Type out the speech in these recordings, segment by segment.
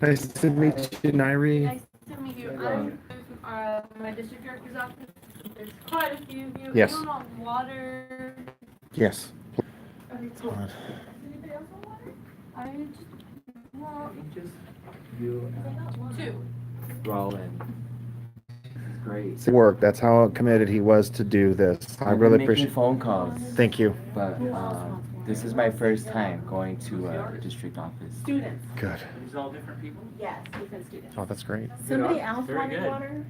Nice to meet you, Nairi. Nice to meet you. I'm my district director's office. There's quite a few of you. Yes. Anyone want water? Yes. Okay, cool. Does anybody else want water? I just want two. Rolling. Great. Work. That's how committed he was to do this. I really appreciate phone calls. Thank you. But this is my first time going to a district office. Students. Good. These all different people? Yes, different students. Oh, that's great. Somebody else Very wanted good. water?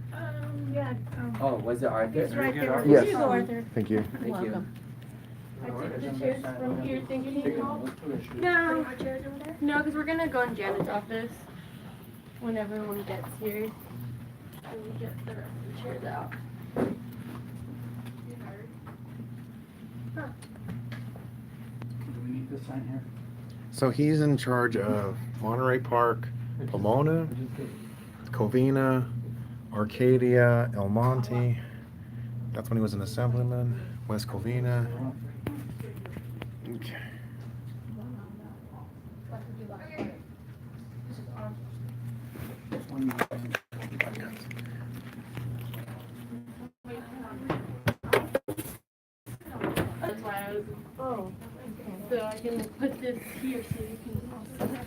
Yeah. Oh, was it Arthur? It's right there. Yes. Here you go, Arthur. Thank you. Thank you. I take the chairs from here, thinking No. No, because we're going to go in Janet's office when everyone gets here. And we get the rest of the chairs out. Do we need to sign here? So he's in charge of Monterey Park, Pomona, Covina, Arcadia, El Monte. That's when he was an assemblyman. West Covina. Okay. That's why I was. Oh. So I can put this here so you can.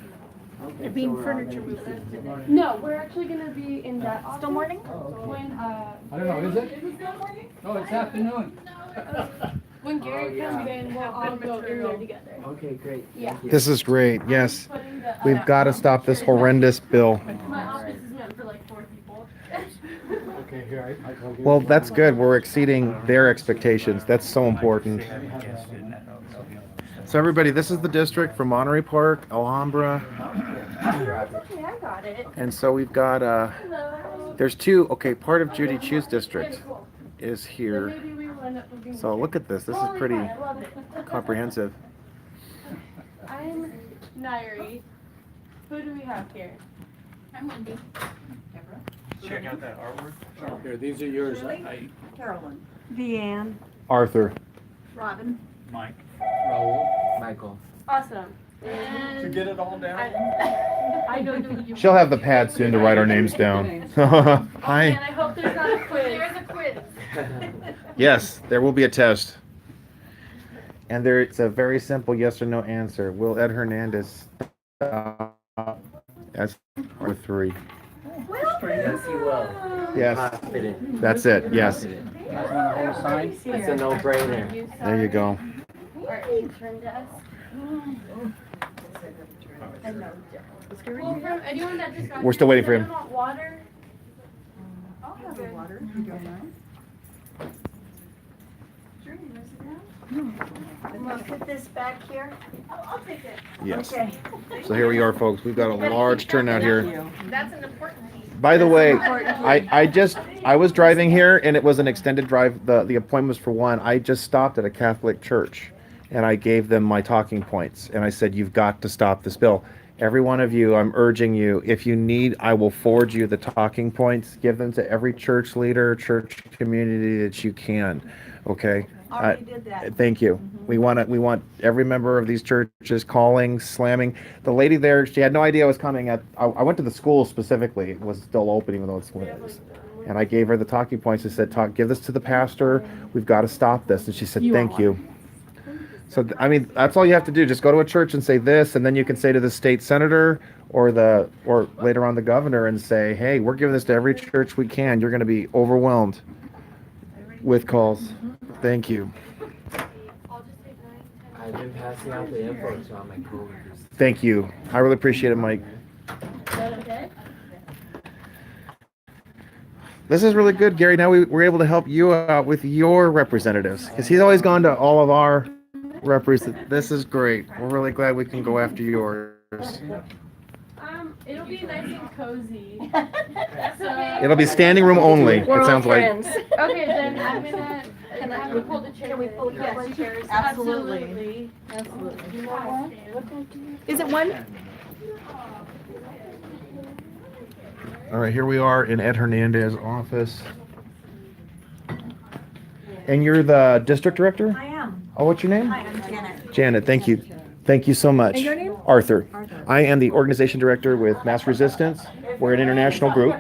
They're being furniture movers today. No, we're actually going to be in that office. Still morning? When, I don't know, is it? Is it still morning? No, it's afternoon. When Gary comes in, we'll all go in there together. Okay, great. Yeah. This is great. Yes. Putting the, We've got to stop this horrendous bill. My office is meant for like 4 people. Okay, here, I told you. Well, that's good. We're exceeding their expectations. That's so important. So everybody, this is the district from Monterey Park, Alhambra. Okay, I got it. And so we've got, Hello. there's two, okay, part of Judy Chu's district Okay, cool. is So here. maybe we will end up moving. So look at this. This is Holy pretty God, I love it. comprehensive. I'm Nairi. Who do we have here? I'm Wendy. Check out that artwork. Here, these are yours. Carolyn. Deanne. Arthur. Robin. Mike. Raul. Michael. Awesome. To And get it all down. I don't know you. She'll have the pad soon to write our names down. And Hi. I hope there's not a quiz. There's a quiz. Yes, there will be a test. And there, it's a very simple yes or no answer. Will Ed Hernandez as or 3? Yes, you will. Yes, Confident. that's it. Yes. You guys want to hold a sign? It's a no-brainer. There you go. Our intern desk. Well, from anyone that just got We're still here, waiting for does him. anyone want water? I'll have the water if you don't mind. I'm gonna put this back here. I'll take it. Yes. Okay. So here we are, folks. We've got a large turnout here. That's an important piece. By the way, I was driving here and it was an extended drive. The appointment was for 1. I just stopped at a Catholic church and I gave them my talking points and I said, you've got to stop this bill. Every one of you, I'm urging you, if you need, I will forward you the talking points. Give them to every church leader, church community that you can. Okay? Already did that. Thank you. We want every member of these churches calling, slamming. The lady there, she had no idea I was coming. I went to the school specifically. It was still open even though it's closed. And I gave her the talking points. I said, give this to the pastor. We've got to stop this. And she said, thank you. So, I mean, that's all you have to do. Just go to a church and say this, and then you can say to the state senator or later on the governor and say, hey, we're giving this to every church we can. You're going to be overwhelmed with calls. Thank you. I'll just take 9, 10. I've been passing out the info to all my coworkers. Thank you. I really appreciate it, Mike. Is that okay? This is really good, Gary. Now we're able to help you out with your representatives because he's always gone to all of our representatives. This is great. We're really glad we can go after yours. It'll be nice and cozy. It'll be standing room only. It sounds like. Okay, then I'm gonna. Can we pull the chair? Can we pull a couple of chairs? Absolutely. Absolutely. Absolutely. Is it one? All right, here we are in Ed Hernandez's office. And you're the district director? I am. Oh, what's your name? Hi, I'm Janet. Janet, thank you. Thank you so much. And your name? Arthur. I am the organization director with MassResistance. We're an international group.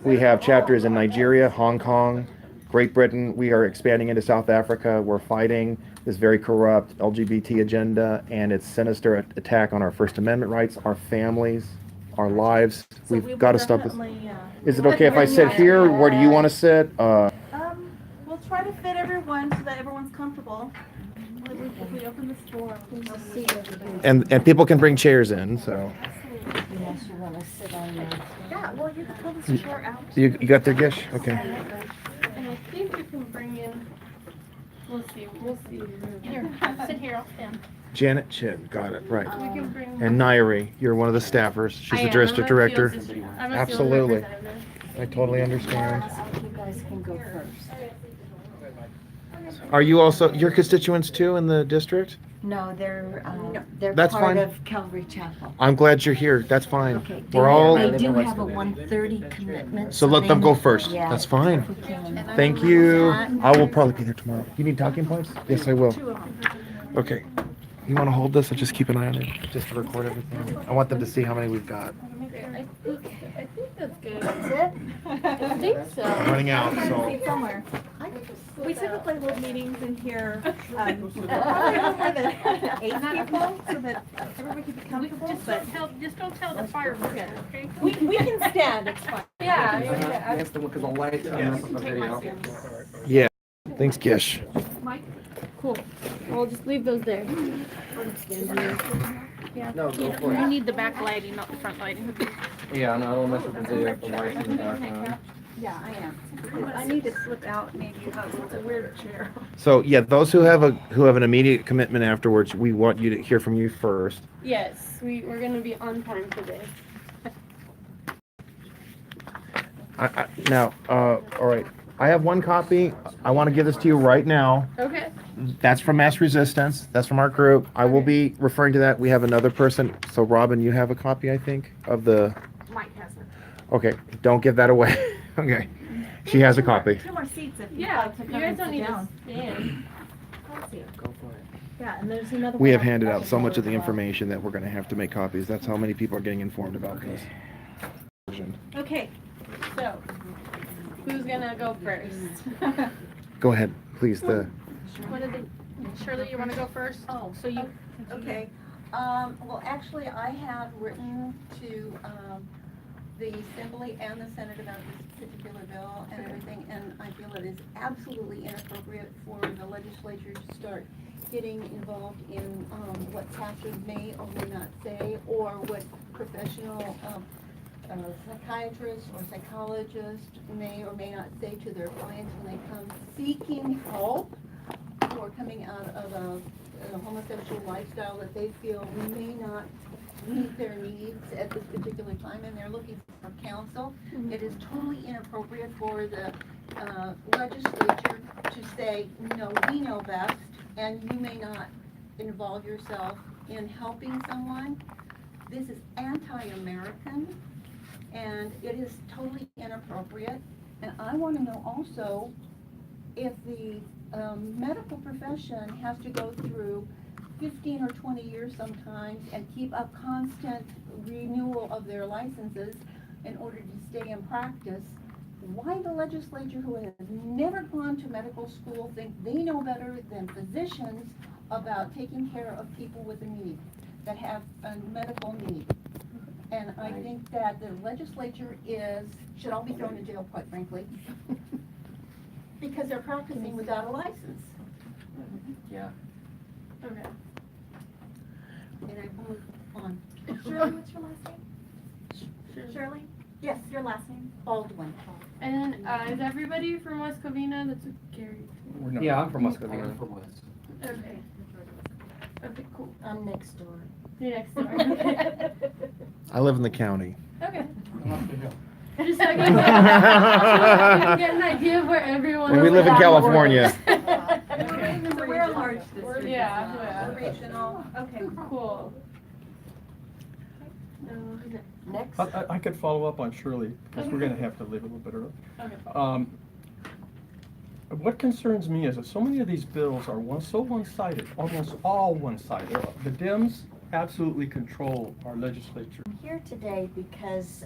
We have chapters in Nigeria, Hong Kong, Great Britain. We are expanding into South Africa. We're fighting this very corrupt LGBT agenda and its sinister attack on our First Amendment rights, our families, our lives. So we We've will got to stop this. definitely, Is it okay if I sit here? Where do you want to sit? We'll try to fit everyone so that everyone's comfortable. If we open this door, we can see everybody. And people can bring chairs in. So Unless you want to sit on the. Yeah, well, you can pull this chair out. you got their gish? Okay. And I think you can bring in, we'll see. Here, sit here, I'll stand. Janet Chin, got it right. We can bring. And Nairi, you're one of the staffers. She's I the am. district I'm a director. field assistant. I'm a field Absolutely. representative. I totally understand. You guys can go first. Are you also your constituents too in the district? No, they're That's part fine. of Calvary Chapel. I'm glad you're here. That's fine. Okay, We're all. they do have a 1:30 commitment. So let them they go need- first. yeah, That's fine. if we can. Thank you. I will probably be there tomorrow. You need talking points? Yes, I will. Okay. You want to hold this and just keep an eye on it, just to record everything. I want them to see how many we've got. I think that's good. That's it? I think so. I'm running out, so. Somewhere. We typically hold meetings in here, probably no more than 8 people, so that everybody can be comfortable, but Just don't tell the fire marshal, okay? we can stand, it's fine. Yeah. That's the one, because the lights are up on the video. Yeah. Thanks, Gish. Mike? Cool. We'll just leave those there. Yeah. No, go for You it. need the back lighting, not the front lighting. Yeah, no, I don't mess with the video, the lights in the background. Yeah, I am. But I need to slip out, maybe, it's a weird chair. So yeah, those who have an immediate commitment afterwards, we want you to hear from you first. Yes, we're gonna be on time for this. Now, all right. I have one copy. I want to give this to you right now. Okay. That's from MassResistance. That's from our group. I will be referring to that. We have another person. So Robin, you have a copy, I think, of the. Mike has it. Okay, don't give that away. Okay, she has a copy. 2 more seats if you'd Yeah, like to you come guys and don't sit need to down. stand. Go for it. Yeah, and there's another We one have out handed there out so much of the as well. information that we're going to have to make copies. That's how many people are getting informed about this. Okay, so who's gonna go first? Go ahead, please. The What did Shirley, you wanna go first? Oh, So you. okay. Well, actually, I have written to, the Assembly and the Senate about this particular bill and everything, and I feel it is absolutely inappropriate for the legislature to start getting involved in, what pastors may or may not say, or what professional, psychiatrists or psychologists may or may not say to their clients when they come seeking help or coming out of a homosexual lifestyle that they feel may not meet their needs at this particular time, and they're looking for counsel. It is totally inappropriate for the legislature to say, no, we know best, and you may not involve yourself in helping someone. This is anti-American, and it is totally inappropriate. And I want to know also if the medical profession has to go through 15 or 20 years sometimes and keep up constant renewal of their licenses in order to stay in practice. Why the legislature, who has never gone to medical school, think they know better than physicians about taking care of people with a need, that have a medical need? And I think that the legislature should all be thrown in jail, quite frankly, because they're practicing without a license. Yeah. Okay. And I move on. Shirley, what's your last name? Shirley? Yes, Your last name? Baldwin. And is everybody from West Covina? That's what Gary. Yeah, I'm from Muscatine. Okay. Okay, cool. I'm next door. You're next door. Okay. I live in the county. Okay. Just so I can get an idea of where everyone And we is live in at. California. So we're a large district. Yeah. We're regional. Okay. Cool. Next. I could follow up on Shirley, because we're gonna have to leave a little bit early. Okay. What concerns me is that so many of these bills are so one-sided, almost all one-sided. The Dems absolutely control our legislature. I'm here today because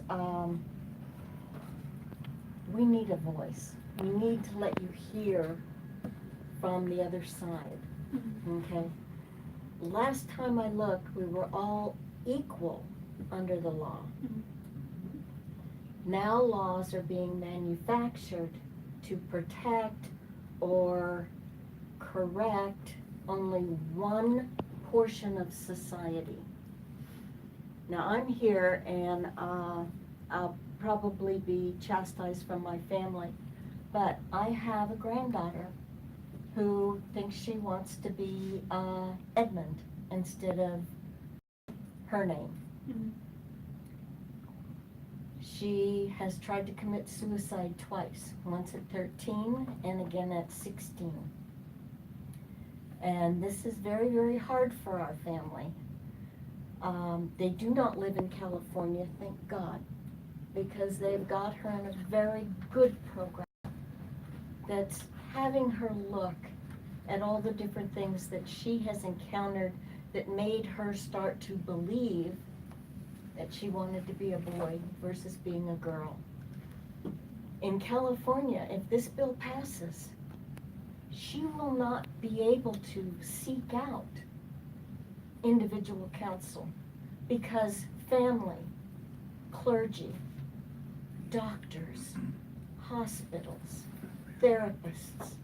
we need a voice. We need to let you hear from the other side, okay? Last time I looked, we were all equal under the law. Now laws are being manufactured to protect or correct only one portion of society. Now I'm here and I'll probably be chastised from my family, but I have a granddaughter who thinks she wants to be Edmund instead of her name. She has tried to commit suicide twice, once at 13 and again at 16. And this is very, very hard for our family. They do not live in California, thank God, because they've got her in a very good program that's having her look at all the different things that she has encountered that made her start to believe that she wanted to be a boy versus being a girl. In California, if this bill passes, she will not be able to seek out individual counsel because family, clergy, doctors, hospitals, therapists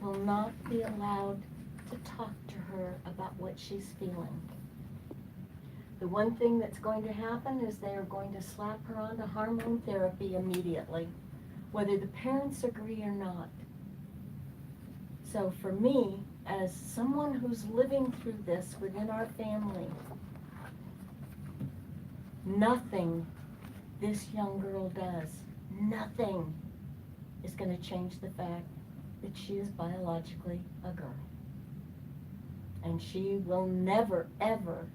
will not be allowed to talk to her about what she's feeling. The one thing that's going to happen is they are going to slap her onto hormone therapy immediately, whether the parents agree or not. So for me, as someone who's living through this within our family, nothing this young girl does, nothing is going to change the fact that she is biologically a girl. And she will never, ever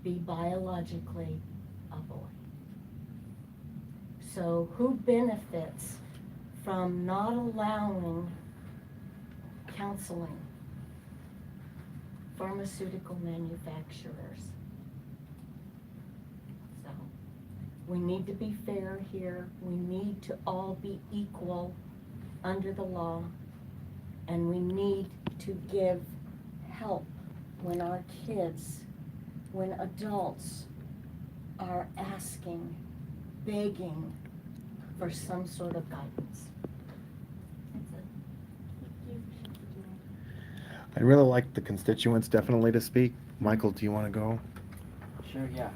be biologically a boy. So who benefits from not allowing counseling? Pharmaceutical manufacturers. So we need to be fair here. We need to all be equal under the law, and we need to give help when our kids, when adults are asking, begging for some sort of guidance. I'd really like the constituents definitely to speak. Michael, do you want to go? Sure, yeah.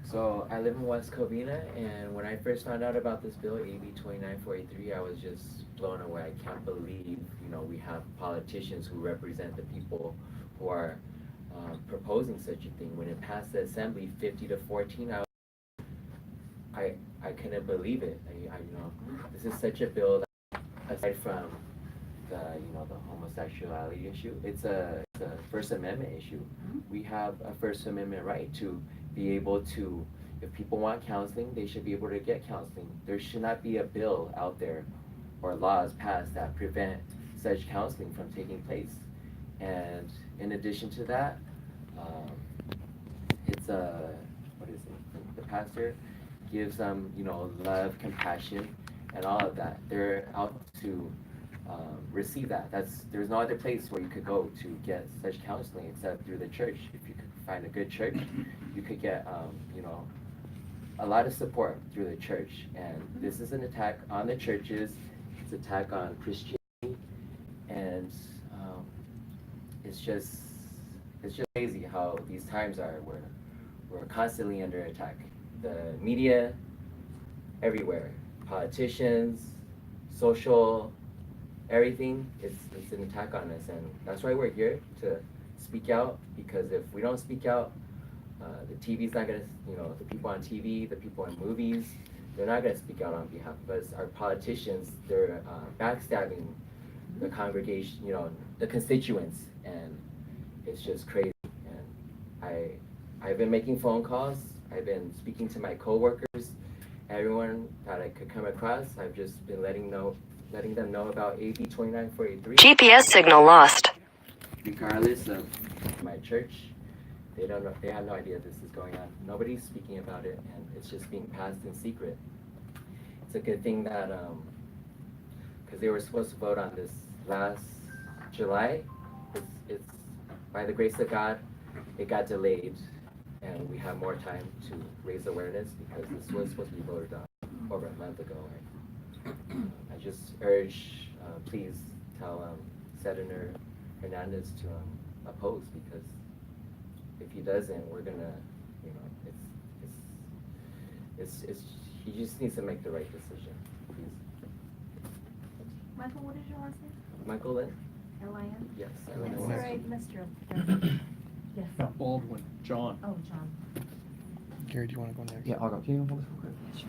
So I live in West Covina, and when I first found out about this bill, AB 2943, I was just blown away. I can't believe, we have politicians who represent the people who are proposing such a thing. When it passed the assembly 50-14, I couldn't believe it. This is such a bill that, aside from the homosexuality issue, it's a First Amendment issue. We have a First Amendment right to be able to, if people want counseling, they should be able to get counseling. There should not be a bill out there or laws passed that prevent such counseling from taking place. And in addition to that, it's the pastor gives them, love, compassion, and all of that. They're out to receive that. There's no other place where you could go to get such counseling except through the church. If you could find a good church, you could get, a lot of support through the church. And this is an attack on the churches. It's an attack on Christianity, and it's just crazy how these times are. We're constantly under attack. The media, everywhere, politicians, social, everything is an attack on us, and that's why we're here to speak out. Because if we don't speak out, the TV's not gonna, the people on TV, the people in movies, they're not gonna speak out on behalf of us. Our politicians, they're backstabbing the congregation, the constituents, and it's just crazy. And I've been making phone calls. I've been speaking to my coworkers, everyone that I could come across. I've just been letting them know about AB 2943. GPS signal lost. Regardless of my church, They don't know, they have no idea this is going on. Nobody's speaking about it, and it's just being passed in secret. It's a good thing that, because they were supposed to vote on this last July. It's by the grace of God, it got delayed, and we have more time to raise awareness because this was supposed to be voted on over a month ago. Right? I just urge, please tell Senator Hernandez to oppose, because if he doesn't, we're gonna, you know, he just needs to make the right decision, please. Michael, what is your last name? Michael Lynn? L-I-N? Yes. That's all right, Mr. Yes. Not Baldwin, John. Oh, John. Gary, do you want to go next? Yeah, I'll go. Can you hold this real quick?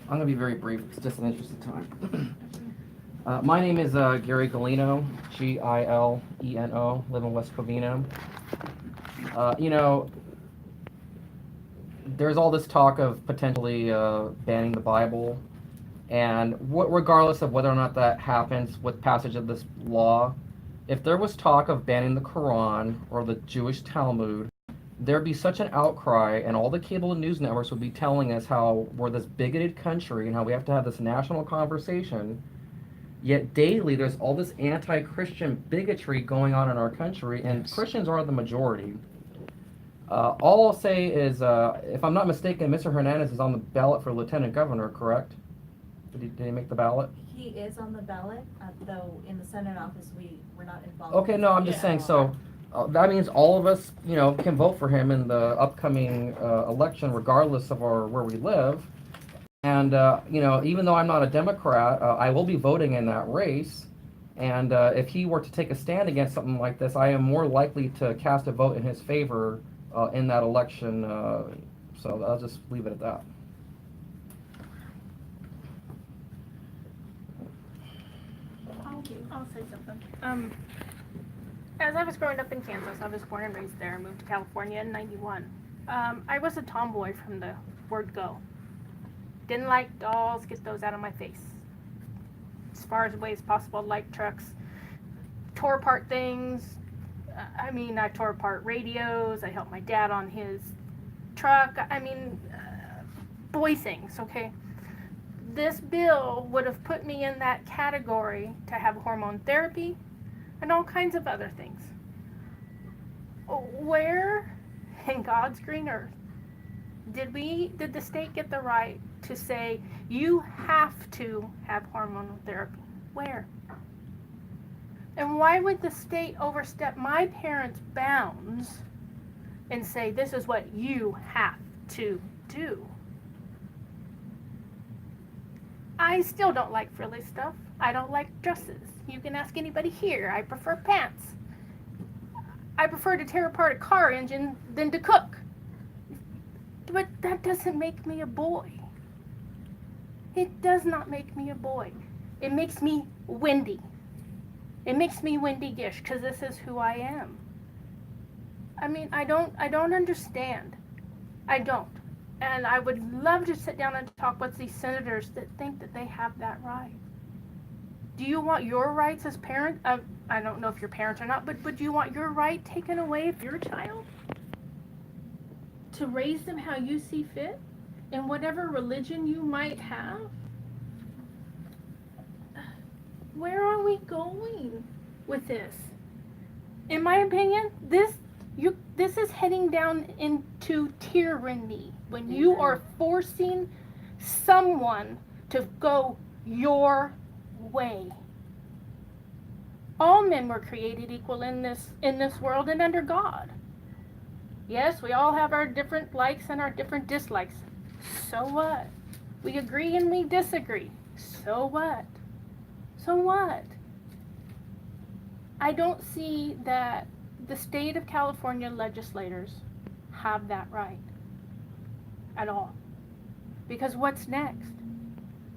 I'm gonna be very brief. It's just an interest of time. My name is Gary Galeno, Gileno, live in West Covina. You know, there's all this talk of potentially banning the Bible, and regardless of whether or not that happens with passage of this law, if there was talk of banning the Quran or the Jewish Talmud, there'd be such an outcry, and all the cable and news networks would be telling us how we're this bigoted country and how we have to have this national conversation. Yet daily, there's all this anti-Christian bigotry going on in our country, and Christians are the majority. All I'll say is, if I'm not mistaken, Mr. Hernandez is on the ballot for lieutenant governor, correct? Did he make the ballot? He is on the ballot, though in the Senate office, we're not involved. Okay, no, I'm just saying, so that means all of us, you know, can vote for him in the upcoming election, regardless of where we live. And, you know, even though I'm not a Democrat, I will be voting in that race. And if he were to take a stand against something like this, I am more likely to cast a vote in his favor in that election. So I'll just leave it at that. I'll say something. As I was growing up in Kansas, I was born and raised there, moved to California in '91. I was a tomboy from the word go. Didn't like dolls, get those out of my face. As far as away as possible, liked trucks. Tore apart things. I tore apart radios. I helped my dad on his truck. Boy things, okay? This bill would have put me in that category to have hormone therapy and all kinds of other things. Where in God's green earth did the state get the right to say you have to have hormonal therapy? Where? And why would the state overstep my parents' bounds and say this is what you have to do? I still don't like frilly stuff. I don't like dresses. You can ask anybody here. I prefer pants. I prefer to tear apart a car engine than to cook. But that doesn't make me a boy. It does not make me a boy. It makes me Wendy. It makes me Wendy Gish, because this is who I am. I don't understand. I don't. And I would love to sit down and talk with these senators that think that they have that right. Do you want your rights as parents? I don't know if you're parents or not, but would you want your right taken away if you're a child? To raise them how you see fit? In whatever religion you might have? Where are we going with this? In my opinion, this is heading down into tyranny when you are forcing someone to go your way. All men were created equal in this world and under God. Yes, we all have our different likes and our different dislikes. So what? We agree and we disagree. So what? So what? I don't see that the state of California legislators have that right at all. Because what's next?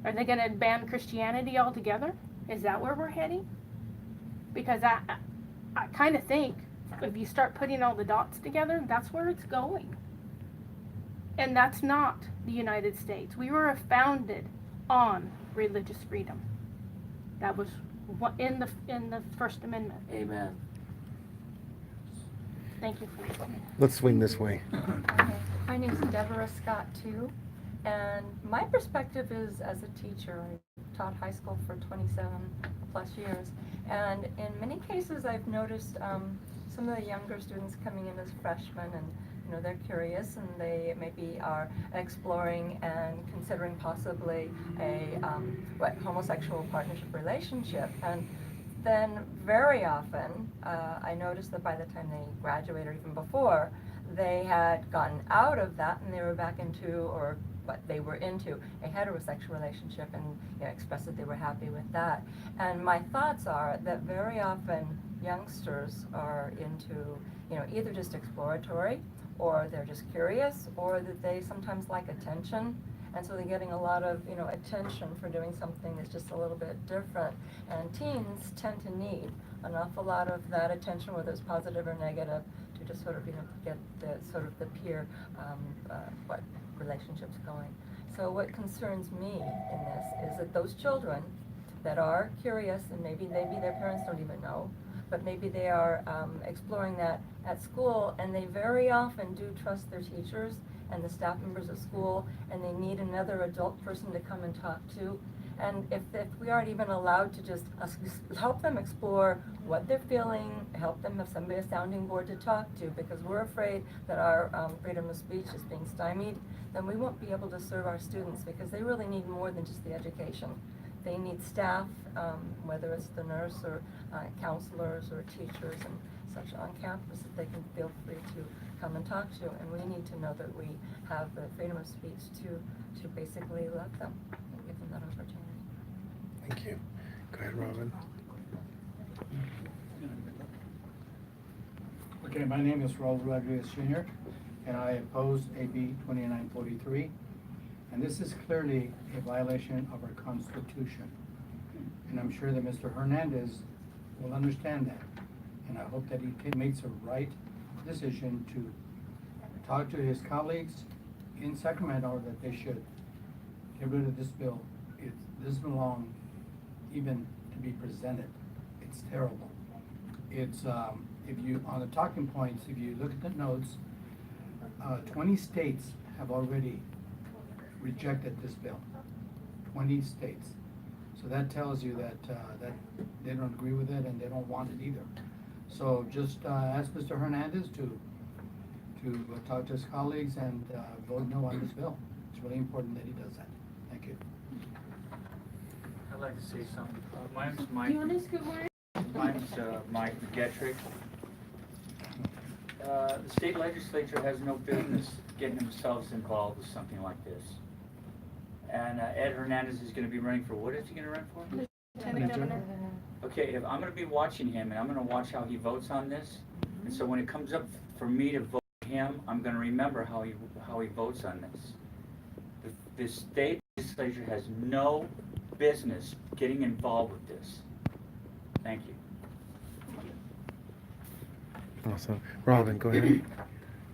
Are they going to ban Christianity altogether? Is that where we're heading? Because I kind of think if you start putting all the dots together, that's where it's going. And that's not the United States. We were founded on religious freedom. That was in the First Amendment. Amen. Thank you for listening. Let's swing this way. My name is Deborah Scott too, and my perspective is as a teacher. I taught high school for 27 plus years, and in many cases I've noticed some of the younger students coming in as freshmen, and they're curious and they maybe are exploring and considering possibly a homosexual partnership relationship. And then very often I noticed that by the time they graduate or even before, they had gotten out of that and they were back into, or what they were into, a heterosexual relationship, and expressed that they were happy with that. And my thoughts are that very often youngsters are into either just exploratory, or they're just curious, or that they sometimes like attention, and so they're getting a lot of attention for doing something that's just a little bit different. And teens tend to need an awful lot of that attention, whether it's positive or negative, to just sort of get the sort of the peer relationships going. So what concerns me in this is that those children that are curious, and maybe their parents don't even know, but maybe they are exploring that at school, and they very often do trust their teachers and the staff members of school, and they need another adult person to come and talk to. And if we aren't even allowed to just help them explore what they're feeling, help them have somebody, a sounding board to talk to, because we're afraid that our freedom of speech is being stymied, then we won't be able to serve our students, because they really need more than just the education. They need staff, whether it's the nurse or counselors or teachers and such on campus, that they can feel free to come and talk to. And we need to know that we have the freedom of speech to basically let them and give them that opportunity. Thank you. Go ahead, Robin. Okay, my name is Raul Rodriguez Jr., and I oppose AB 2943. And this is clearly a violation of our Constitution. And I'm sure that Mr. Hernandez will understand that. And I hope that he makes a right decision to talk to his colleagues in Sacramento that they should get rid of this bill. It doesn't belong even to be presented. It's terrible. It's, if you, on the talking points, if you look at the notes, 20 states have already rejected this bill. 20 states. So that tells you that that they don't agree with it and they don't want it either. So just ask Mr. Hernandez to talk to his colleagues and vote no on this bill. It's really important that he does that. Thank you. I'd like to say something. My name's Mike. Do you want to scoot more? Mine's Mike McGettrick. The state legislature has no business getting themselves involved with something like this. And Ed Hernandez is going to be running for, what is he going to run for? Lieutenant Governor. Okay, if I'm going to be watching him, and I'm going to watch how he votes on this, and so when it comes up for me to vote for him, I'm going to remember how he votes on this. The state legislature has no business getting involved with this. Thank you. Awesome. Robin, go ahead.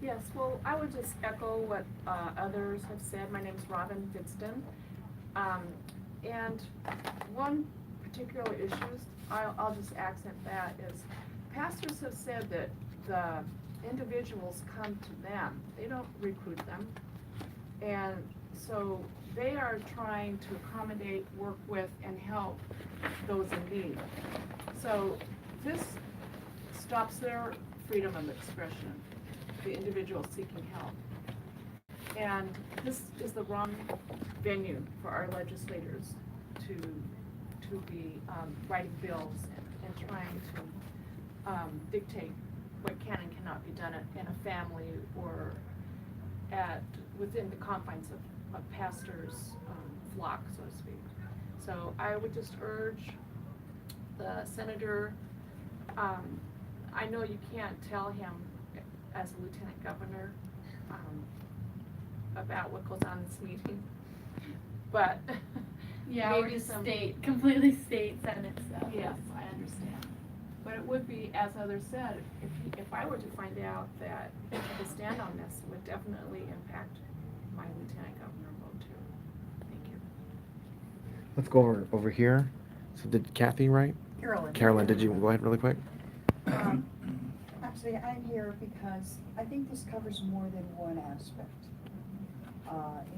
Yes, well, I would just echo what others have said. My name is Robin Fidston. And one particular issue, I'll just accent that, is pastors have said that the individuals come to them. They don't recruit them. And so they are trying to accommodate, work with, and help those in need. So this stops their freedom of expression, the individual seeking help. And this is the wrong venue for our legislators to be writing bills and trying to dictate what can and cannot be done in a family or within the confines of pastors' flock, so to speak. So I would just urge the senator, I know you can't tell him as a lieutenant governor about what goes on in this meeting, but Yeah, maybe we're just some completely state senate stuff. Yes, I understand. But it would be, as others said, if I were to find out that he took a stand on this, it would definitely impact my lieutenant governor vote too. Thank you. Let's go over here. So did Kathy write? Carolyn. Carolyn, did you go ahead really quick? Actually, Actually, I'm here because I think this covers more than one aspect.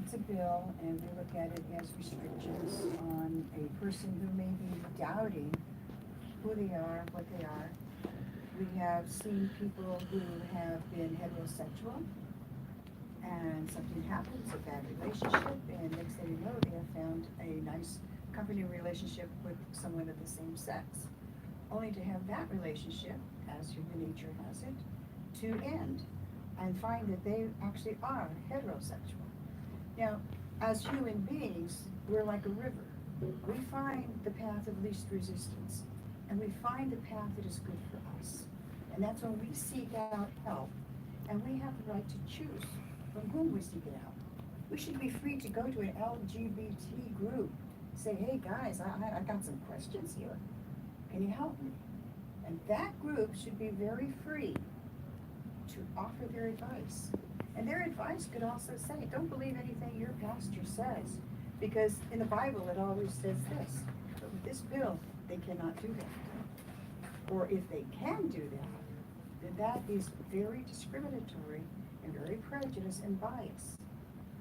It's a bill, and we look at it as restrictions on a person who may be doubting who they are, what they are. We have seen people who have been heterosexual, and something happens, a bad relationship, and next thing you know, they have found a nice, comforting relationship with someone of the same sex, only to have that relationship, as human nature has it, to end, and find that they actually are heterosexual. Now, as human beings, we're like a river. We find the path of least resistance, and we find the path that is good for us. And that's when we seek out help, and we have the right to choose from whom we seek it out. We should be free to go to an LGBT group, say, hey guys, I got some questions here. Can you help me? And that group should be very free to offer their advice. And their advice could also say, don't believe anything your pastor says, because in the Bible it always says this. But with this bill, they cannot do that. Or if they can do that, then that is very discriminatory and very prejudiced and biased.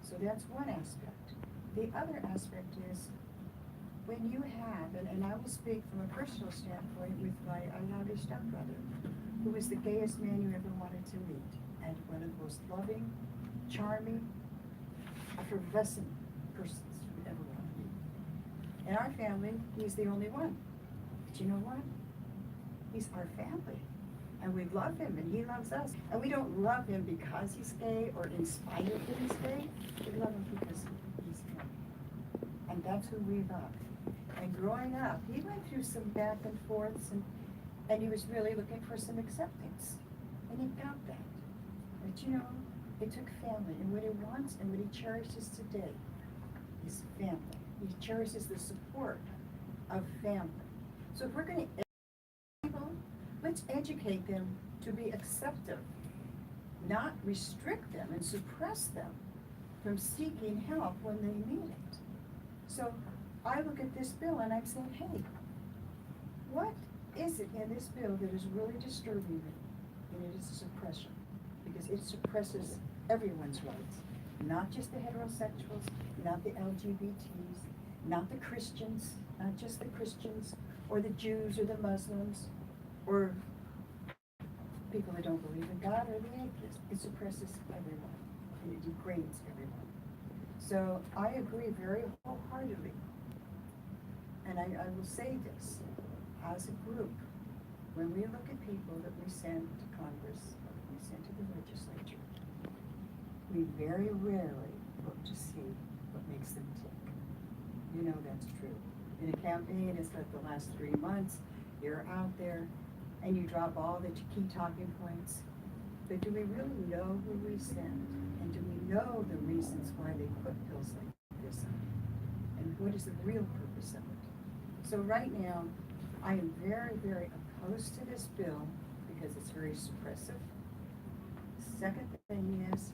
So that's one aspect. The other aspect is when you have, and I will speak from a personal standpoint with my younger stepbrother, who was the gayest man you ever wanted to meet, and one of the most loving, charming, effervescent persons you would ever want to meet. In our family, he's the only one. But you know what? He's our family. And we love him, and he loves us. And we don't love him because he's gay or in spite of that he's gay. We love him because he's him. And that's who we love. And growing up, he went through some back and forths, and he was really looking for some acceptance. And he got that. But you know, it took family, and what he wants and what he cherishes today is family. He cherishes the support of family. So if we're going to people, let's educate them to be accepting, not restrict them and suppress them from seeking help when they need it. So I look at this bill and I'm saying, hey, what is it in this bill that is really disturbing me? And it is a suppression, because it suppresses everyone's rights, not just the heterosexuals, not the LGBTs, not the Christians, not just the Christians, or the Jews, or the Muslims, or people that don't believe in God, or the atheists. It suppresses everyone, and it degrades everyone. So I agree very wholeheartedly, and I will say this, as a group, when we look at people that we send to Congress, or we send to the legislature, we very rarely look to see what makes them tick. You know that's true. In a campaign, it's like the last 3 months, you're out there, and you drop all the key talking points. But do we really know who we send? And do we know the reasons why they put bills like this on? And what is the real purpose of it? So right now, I am very, very opposed to this bill because it's very suppressive. Second thing is,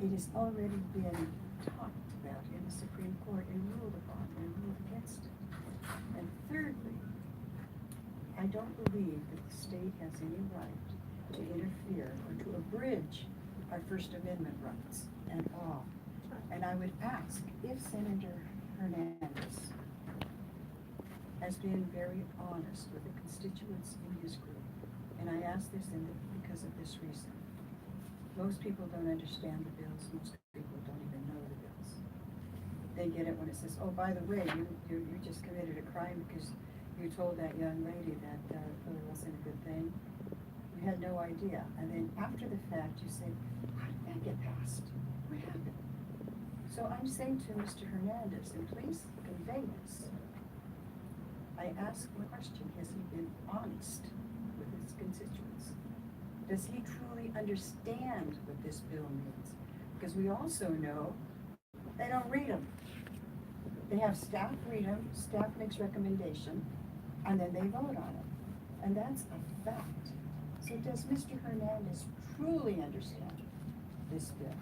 it has already been talked about in the Supreme Court and ruled upon and ruled against it. And thirdly, I don't believe that the state has any right to interfere or to abridge our First Amendment rights at all. And I would ask if Senator Hernandez has been very honest with the constituents in his group. And I ask this because of this reason. Most people don't understand the bills. Most people don't even know the bills. They get it when it says, oh, by the way, you just committed a crime because you told that young lady that it wasn't a good thing. We had no idea. And then after the fact, you say, how did that get passed? What happened? So I'm saying to Mr. Hernandez, and please convey this, I ask the question, has he been honest with his constituents? Does he truly understand what this bill means? Because we also know they don't read them. They have staff read them, staff makes recommendation, and then they vote on it. And that's a fact. So does Mr. Hernandez truly understand this bill?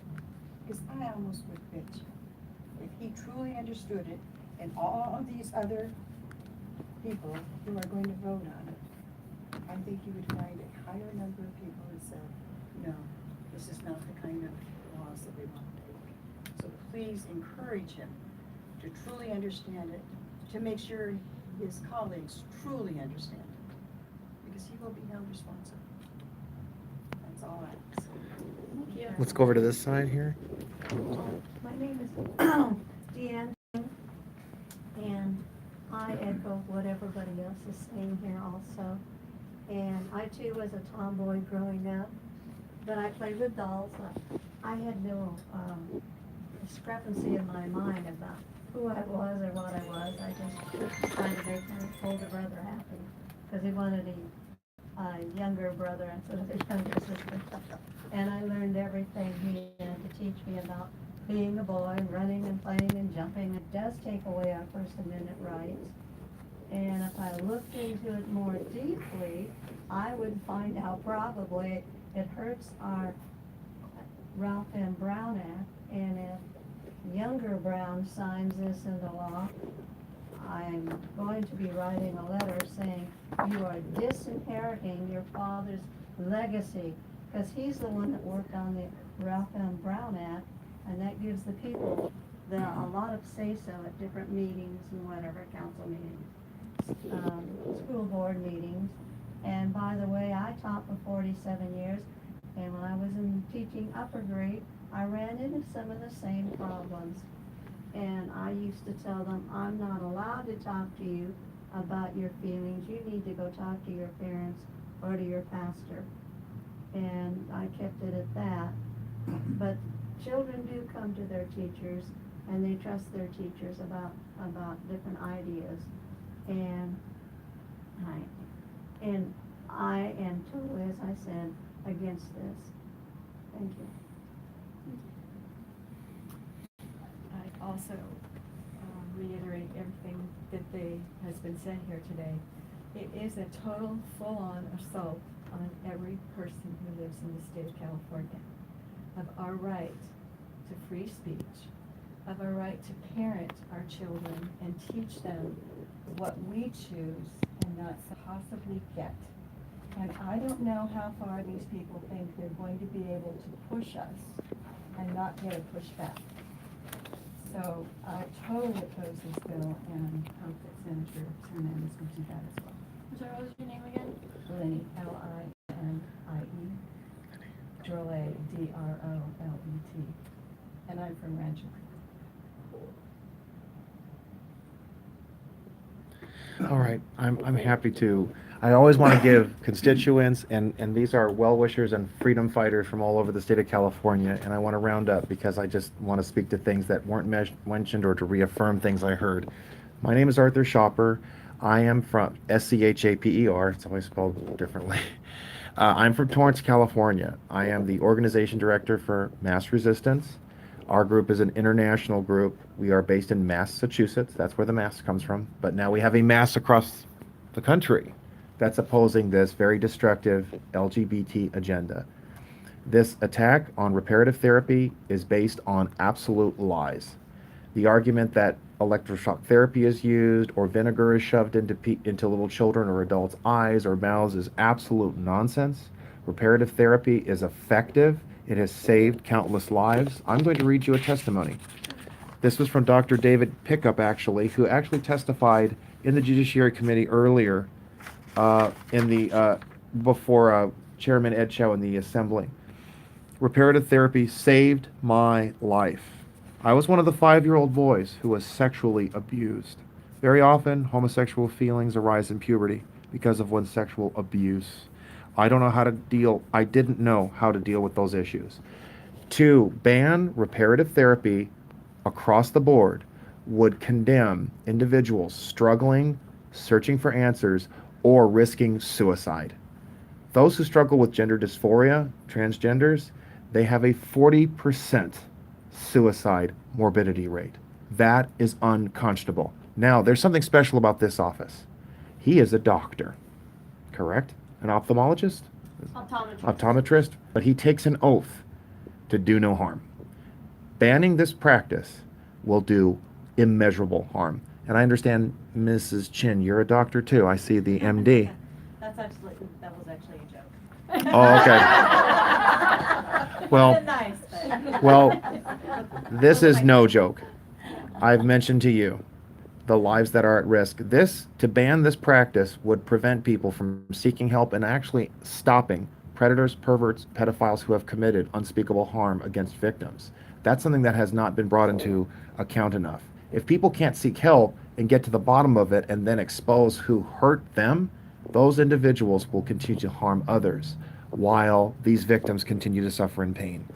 Because I almost would bet you, if he truly understood it, and all of these other people who are going to vote on it, I think you would find a higher number of people who said, no, this is not the kind of laws that we want to make. So please encourage him to truly understand it, to make sure his colleagues truly understand it, because he will be held responsible. That's all I have to say. Thank you. Let's go over to this side here. My name is Deanne, and I echo what everybody else is saying here also. And I too was a tomboy growing up, but I played with dolls. I had no discrepancy in my mind about who I was or what I was. I just tried to make my older brother happy because he wanted a younger brother instead of a younger sister. And I learned everything he had to teach me about being a boy, and running and playing and jumping. It does take away our First Amendment rights. And if I looked into it more deeply, I would find out probably it hurts our Ralph M. Brown Act. And if younger Brown signs this into law, I'm going to be writing a letter saying you are disinheriting your father's legacy, because he's the one that worked on the Ralph M. Brown Act, and that gives the people a lot of say-so at different meetings and whatever, council meetings, school board meetings. And by the way, I taught for 47 years, and when I was in teaching upper grade, I ran into some of the same problems. And I used to tell them, I'm not allowed to talk to you about your feelings. You need to go talk to your parents or to your pastor. And I kept it at that. But children do come to their teachers, and they trust their teachers about different ideas. And I am totally, as I said, against this. Thank you. I also reiterate everything that has been said here today. It is a total, full-on assault on every person who lives in the state of California, of our right to free speech, of our right to parent our children and teach them what we choose and not possibly get. And I don't know how far these people think they're going to be able to push us and not get a pushback. So I totally oppose this bill and hope that Senator Hernandez will do that as well. I'm sorry, what was your name again? Lenny, L-I-N-I-E, Drole, D-R-O-L-E-T, and I'm from Rancho. All right, I'm happy to. I always want to give constituents, and these are well-wishers and freedom fighters from all over the state of California, and I want to round up because I just want to speak to things that weren't mentioned or to reaffirm things I heard. My name is Arthur Schopper. I am from S-C-H-A-P-E-R. It's always spelled differently. I'm from Torrance, California. I am the organization director for MassResistance. Our group is an international group. We are based in Massachusetts. That's where the mass comes from. But now we have a mass across the country that's opposing this very destructive LGBT agenda. This attack on reparative therapy is based on absolute lies. The argument that electroshock therapy is used or vinegar is shoved into little children or adults' eyes or mouths is absolute nonsense. Reparative therapy is effective. It has saved countless lives. I'm going to read you a testimony. This was from Dr. David Pickup, actually, who actually testified in the Judiciary Committee earlier before Chairman Ed Chow in the Assembly. Reparative therapy saved my life. I was one of the 5-year-old boys who was sexually abused. Very often, homosexual feelings arise in puberty because of one's sexual abuse. I didn't know how to deal with those issues. To ban reparative therapy across the board would condemn individuals struggling, searching for answers, or risking suicide. Those who struggle with gender dysphoria, transgenders, they have a 40% suicide morbidity rate. That is unconscionable. Now, there's something special about this office. He is a doctor, correct? An ophthalmologist? Optometrist, but he takes an oath to do no harm. Banning this practice will do immeasurable harm. And I understand, Mrs. Chin, you're a doctor too. I see the MD. That's absolutely, that actually a joke. Oh, okay. Well, Nice, but. well, this is no joke. I've mentioned to you the lives that are at risk. To ban this practice would prevent people from seeking help and actually stopping predators, perverts, pedophiles who have committed unspeakable harm against victims. That's something that has not been brought into account enough. If people can't seek help and get to the bottom of it and then expose who hurt them, those individuals will continue to harm others while these victims continue to suffer in pain.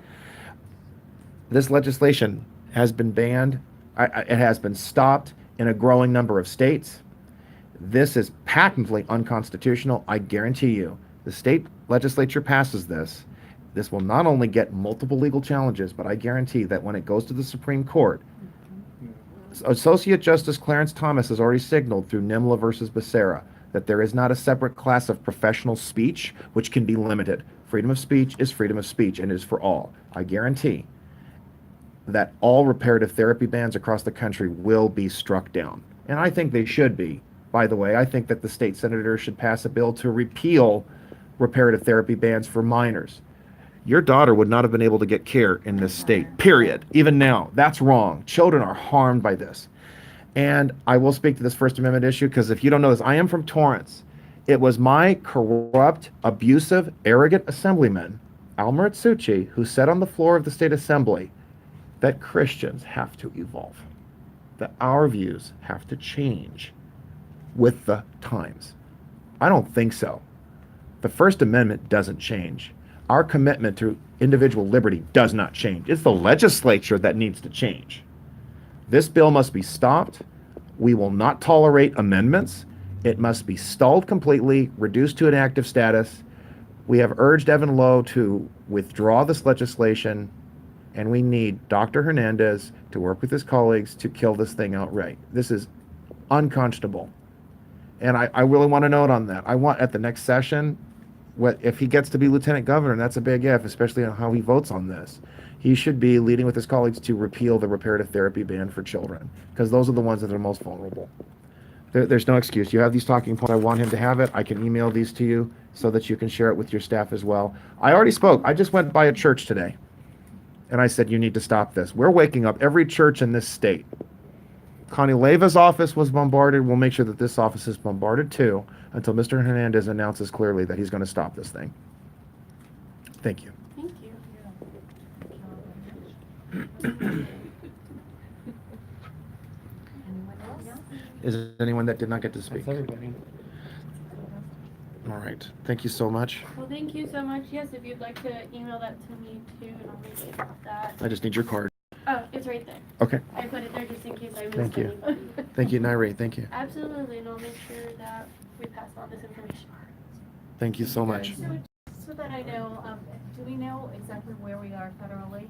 This legislation has been banned. It has been stopped in a growing number of states. This is patently unconstitutional. I guarantee you, the state legislature passes this. This will not only get multiple legal challenges, but I guarantee that when it goes to the Supreme Court, Associate Justice Clarence Thomas has already signaled through NIMLA versus Becerra that there is not a separate class of professional speech which can be limited. Freedom of speech is freedom of speech and is for all. I guarantee that all reparative therapy bans across the country will be struck down. And I think they should be. By the way, I think that the state senators should pass a bill to repeal reparative therapy bans for minors. Your daughter would not have been able to get care in this state, period. Even now, that's wrong. Children are harmed by this. And I will speak to this First Amendment issue because if you don't know this, I am from Torrance. It was my corrupt, abusive, arrogant assemblyman, Al Muratsuchi, who said on the floor of the state assembly that Christians have to evolve, that our views have to change with the times. I don't think so. The First Amendment doesn't change. Our commitment to individual liberty does not change. It's the legislature that needs to change. This bill must be stopped. We will not tolerate amendments. It must be stalled completely, reduced to inactive status. We have urged Evan Lowe to withdraw this legislation, and we need Dr. Hernandez to work with his colleagues to kill this thing outright. This is unconscionable. And I really want to note on that. I want at the next session, if he gets to be lieutenant governor, and that's a big if, especially on how he votes on this, he should be leading with his colleagues to repeal the reparative therapy ban for children, because those are the ones that are most vulnerable. There's no excuse. You have these talking points. I want him to have it. I can email these to you so that you can share it with your staff as well. I already spoke. I just went by a church today, and I said, you need to stop this. We're waking up every church in this state. Connie Leva's office was bombarded. We'll make sure that this office is bombarded too until Mr. Hernandez announces clearly that he's going to stop this thing. Thank you. Thank you. Anyone else? Is there anyone that did not get to speak? That's everybody. All right. Thank you so much. Well, thank you so much. Yes, if you'd like to email that to me too, and I'll make sure of that. I just need your card. Oh, it's right there. Okay. I put it there just in case I missed Thank you. anyone. Thank you, Nairi. Thank you. Absolutely, and I'll make sure that we pass on this information. Thank you so much. So that I know, do we know exactly where we are federally?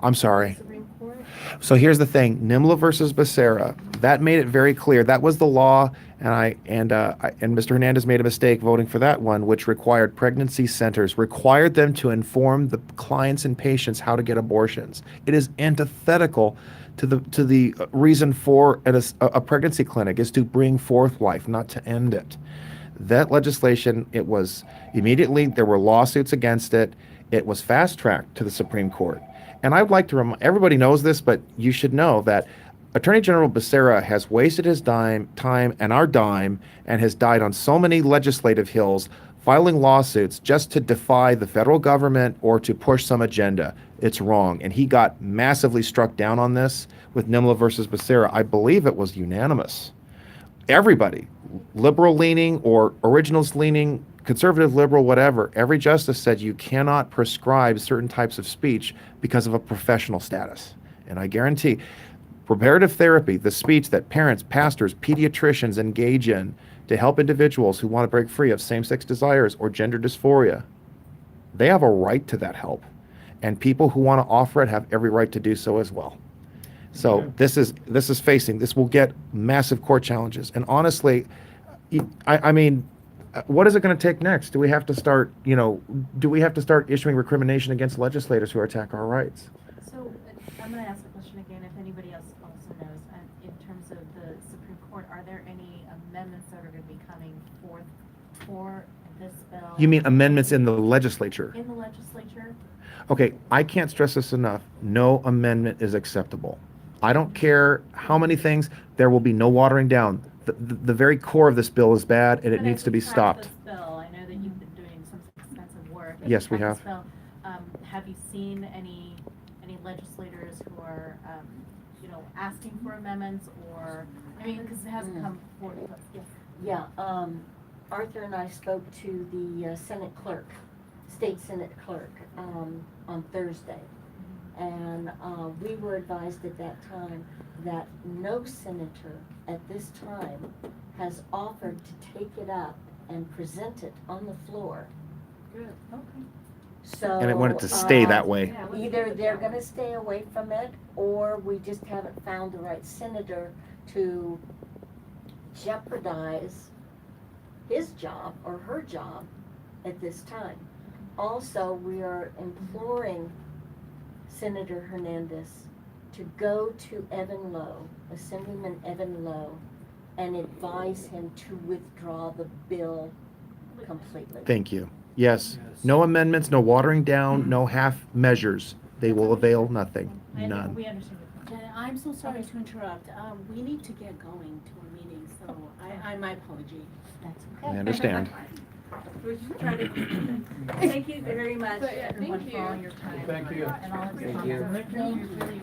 I'm sorry. Supreme Court? So here's the thing, NIMLA versus Becerra, that made it very clear. That was the law, and Mr. Hernandez made a mistake voting for that one, which required pregnancy centers, required them to inform the clients and patients how to get abortions. It is antithetical to the reason for a pregnancy clinic is to bring forth life, not to end it. That legislation, it was immediately, there were lawsuits against it. It was fast-tracked to the Supreme Court. And I'd like to remind, everybody knows this, but you should know that Attorney General Becerra has wasted his time and our dime and has died on so many legislative hills filing lawsuits just to defy the federal government or to push some agenda. It's wrong. And he got massively struck down on this with NIMLA versus Becerra. I believe it was unanimous. Everybody, liberal leaning or originalist leaning, conservative, liberal, whatever, every justice said you cannot prescribe certain types of speech because of a professional status. And I guarantee reparative therapy, the speech that parents, pastors, pediatricians engage in to help individuals who want to break free of same-sex desires or gender dysphoria, they have a right to that help. And people who want to offer it have every right to do so as well. So this will get massive court challenges. And honestly, I mean, what is it going to take next? Do we have to start issuing recrimination against legislators who attack our rights? So I'm going to ask a question again, if anybody else also knows, in terms of the Supreme Court, are there any amendments that are going to be coming forth for and this bill. You mean amendments in the legislature? In the legislature? Okay, I can't stress this enough. No amendment is acceptable. I don't care how many things, there will be no watering down. The very core of this bill is bad and it But needs as to we be track stopped. this bill, I know that you've been doing some extensive work. As Yes, we track this have. bill, have you seen any legislators who are, asking for amendments or, because it hasn't come forward to us yet? Yeah, Arthur and I spoke to the Senate clerk, state Senate clerk, on Thursday. And we were advised at that time that no senator at this time has offered to take it up and present it on the floor. Good, okay. So. And I want it to stay that way. Either they're gonna stay away from it, or we just haven't found the right senator to jeopardize his job or her job at this time. Also, we are imploring Senator Hernandez to go to Evan Lowe, Assemblyman Evan Lowe, and advise him to withdraw the bill completely. Thank you. Yes, no amendments, no watering down, no half measures. They will avail nothing, none. We understand. I'm so sorry to interrupt. We need to get going to a meeting, so my apology. That's I okay. understand. We're just trying to. Thank you very much, But yeah, everyone, thank for all you. your time. Thank you. And all of your Thank you. comments. Thank you. Really appreciate it.